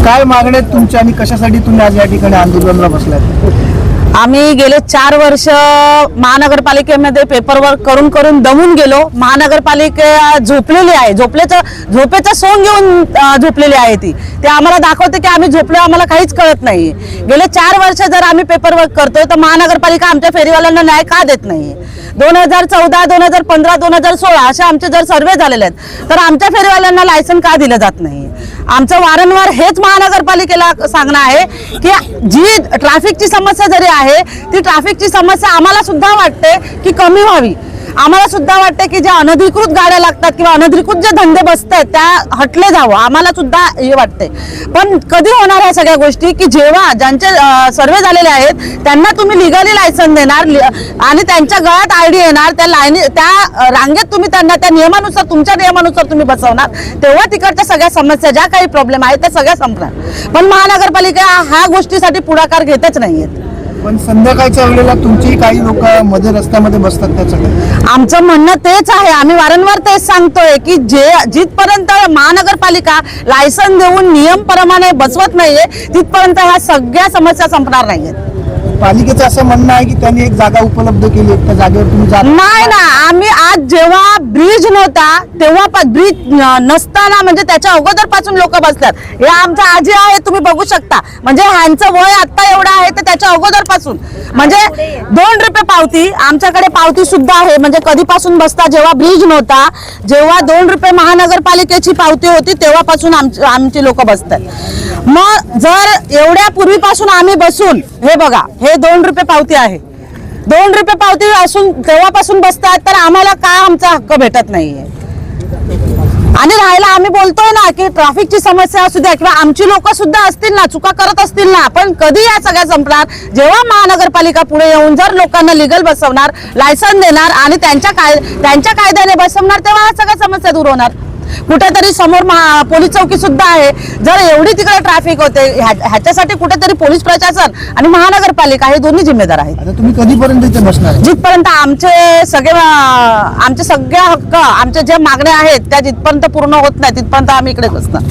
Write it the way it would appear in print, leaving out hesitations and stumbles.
काय मागण्या आहेत तुमच्या आणि कशासाठी तुम्ही आज या ठिकाणी आंदोलनाला बसलात? आम्ही गेले 4 वर्ष महानगरपालिकेमध्ये पेपरवर्क करून करून दमून गेलो. महानगरपालिका झोपलेली आहे, झोपेचं सोंग घेऊन झोपलेली आहे ती. ते आम्हाला दाखवते की आम्ही झोपलो, आम्हाला काहीच कळत नाही. गेले 4 वर्ष जर आम्ही पेपरवर्क करतोय तर महानगरपालिका आमच्या फेरीवाल्यांना न्याय का देत नाही? 2014, 2015, 2016 असे आमचे जर सर्वे झालेले आहेत तर आमच्या फेरीवाल्यांना लायसन का दिलं जात नाही? आमचं वारंवार हेच महानगरपालिकेला सांगणं आहे की जी ट्रॅफिकची समस्या जरी आहे ती ट्रॅफिकची समस्या आम्हाला सुद्धा वाटते की कमी व्हावी. आम्हाला सुद्धा वाटते की ज्या अनधिकृत गाड्या लागतात किंवा अनधिकृत जे धंदे बसतात त्या हटले जावं, आम्हाला सुद्धा हे वाटते. पण कधी होणार ह्या सगळ्या गोष्टी की जेव्हा ज्यांचे सर्वे झालेले आहेत त्यांना तुम्ही लिगली लायसन देणार आणि त्यांच्या गळ्यात आयडी येणार, त्या रांगेत तुम्ही त्यांना त्या नियमानुसार, तुमच्या नियमानुसार तुम्ही बसवणार, तेव्हा तिकडच्या सगळ्या समस्या ज्या काही प्रॉब्लेम आहेत त्या सगळ्या संपणार. पण महानगरपालिका ह्या गोष्टीसाठी पुढाकार घेतच नाहीयेत. पण संध्याकाळच्या वेळेला तुमची काही लोक मध्ये रस्त्यामध्ये बसतात त्याच्याकडे. आमचं म्हणणं तेच आहे, आम्ही वारंवार तेच सांगतोय की जिथपर्यंत महानगरपालिका लायसन देऊन नियमप्रमाणे बसवत नाहीये तिथपर्यंत ह्या सगळ्या समस्या संपणार नाहीयेत. पालिकेचं असं म्हणणं आहे की त्यांनी एक जागा उपलब्ध केली, त्या जागेवर तुम्ही जात नाही ना. आम्ही आज जेव्हा ब्रिज नव्हता तेव्हा ब्रिज नसताना म्हणजे त्याच्या अगोदरपासून लोक बसतात. हे आमच्या आजी आहे, तुम्ही बघू शकता. म्हणजे ह्यांचं वय आता एवढं आहे तर त्याच्या अगोदरपासून म्हणजे 2 रुपये पावती, आमच्याकडे पावती सुद्धा आहे. म्हणजे कधीपासून बसता, जेव्हा ब्रिज नव्हता, जेव्हा 2 रुपये महानगरपालिकेची पावती होती तेव्हापासून आमची लोक बसतात. मग जर एवढ्या पूर्वीपासून आम्ही बसून, हे बघा, हे 2 रुपये पावती आहे, 2 रुपये पावती असून तेव्हापासून बसतात तर आम्हाला का आमचा हक्क भेटत नाहीये? आणि राहायला आम्ही बोलतोय ना की ट्रॅफिकची समस्या असू द्या किंवा आमची लोक सुद्धा असतील ना, चुका करत असतील ना, पण कधी या सगळ्या संपणार? जेव्हा महानगरपालिका पुढे येऊन जर लोकांना लिगल बसवणार, लायसन देणार आणि त्यांच्या कायद्याने बसवणार तेव्हा या सगळ्या समस्या दूर होणार. कुठेतरी समोर पोलीस चौकी सुद्धा आहे. जर एवढी तिकडे ट्रॅफिक होते ह्याच्यासाठी कुठेतरी पोलीस प्रशासन आणि महानगरपालिका हे दोन्ही जिम्मेदार आहेत. आता तुम्ही कधीपर्यंत इथे बसणार? जिथपर्यंत आमचे सगळे हक्क, आमच्या ज्या मागण्या आहेत त्या जिथपर्यंत पूर्ण होत नाही तिथपर्यंत आम्ही इकडे बसणार.